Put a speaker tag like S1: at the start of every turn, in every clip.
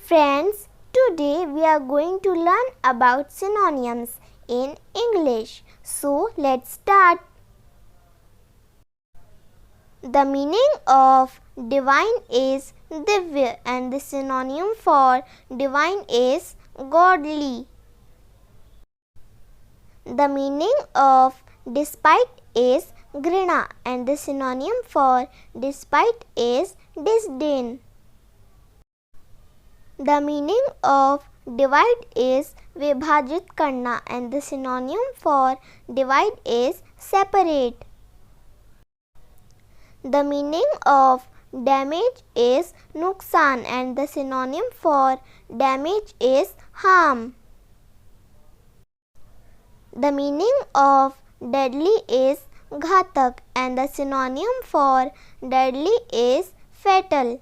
S1: Friends, today we are going to learn about synonyms in English. So let's start. The meaning of divine is divya and the synonym for divine is godly. The meaning of despite is grina and the synonym for despite is disdain. The meaning of divide is vibhajit karna and the synonym for divide is separate. The meaning of damage is nuksan and the synonym for damage is harm. The meaning of deadly is ghatak and the synonym for deadly is fatal.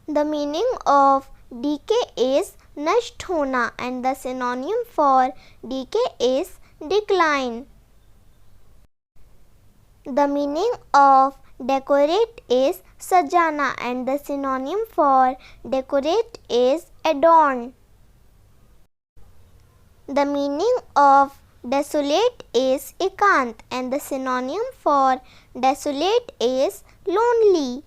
S1: The meaning of decay is nasht hona and the synonym for decay is decline. The meaning of decorate is sajana and the synonym for decorate is adorn. The meaning of desolate is ekant and the synonym for desolate is lonely.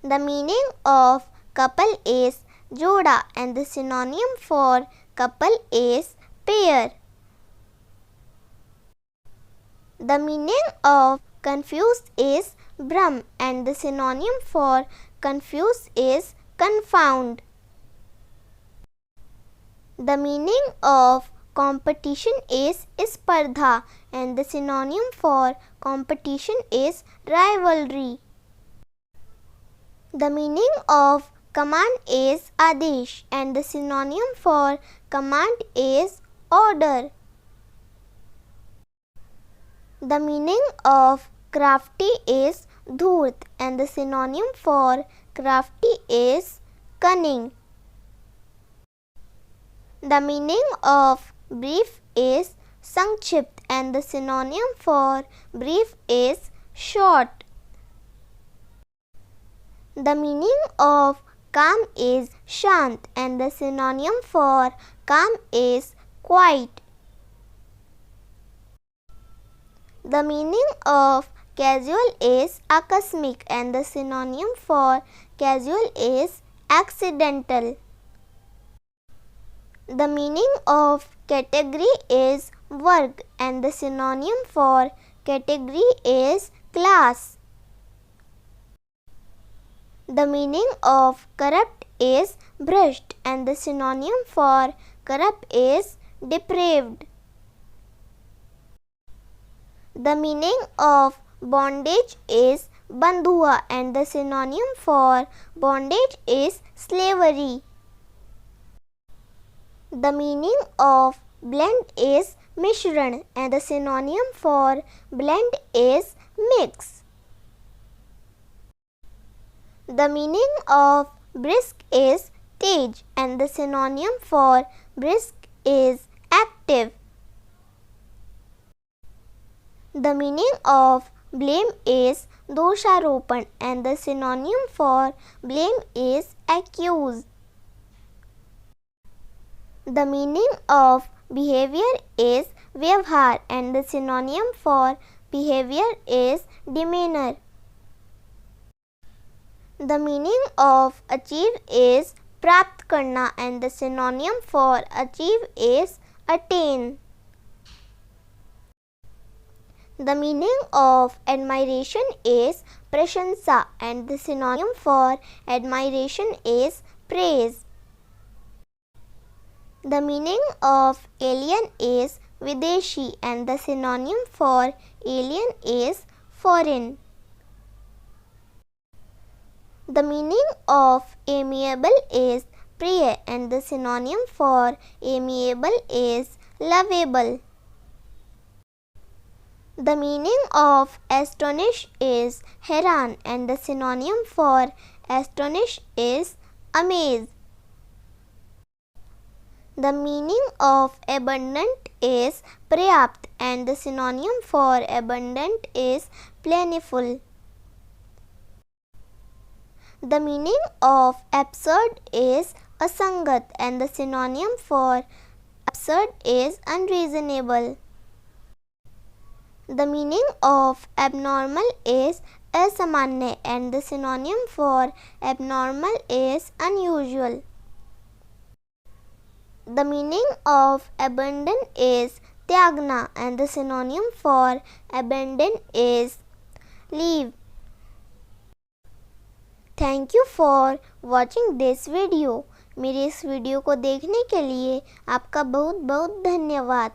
S1: The meaning of couple is joda and the synonym for couple is pair. The meaning of confused is brahm and the synonym for confuse is confound. The meaning of competition is spardha and the synonym for competition is rivalry. The meaning of command is adesh and the synonym for command is order. The meaning of crafty is dhurt and the synonym for crafty is cunning. The meaning of brief is sankshipt and the synonym for brief is short. The meaning of calm is shant and the synonym for calm is quiet. The meaning of casual is akasmic and the synonym for casual is accidental. The meaning of category is varg and the synonym for category is class. The meaning of corrupt is bhrasht and the synonym for corrupt is depraved. The meaning of bondage is bandhua and the synonym for bondage is slavery. The meaning of blend is mishran and the synonym for blend is mix. The meaning of brisk is tej and the synonym for brisk is active. The meaning of blame is dosharopan and the synonym for blame is accuse. The meaning of behavior is vyavhar and the synonym for behavior is demeanor. The meaning of achieve is prapt karna and the synonym for achieve is attain. The meaning of admiration is prashansa and the synonym for admiration is praise. The meaning of alien is videshi and the synonym for alien is foreign. The meaning of amiable is priya and the synonym for amiable is lovable. The meaning of astonish is heran and the synonym for astonish is amaze. The meaning of abundant is pryapt and the synonym for abundant is plentiful. The meaning of absurd is asangat and the synonym for absurd is unreasonable. The meaning of abnormal is asamanya and the synonym for abnormal is unusual. The meaning of abandon is tyagna and the synonym for abandon is leave. Thank you for watching this video. मेरे इस video को देखने के लिए आपका बहुत बहुत धन्यवाद.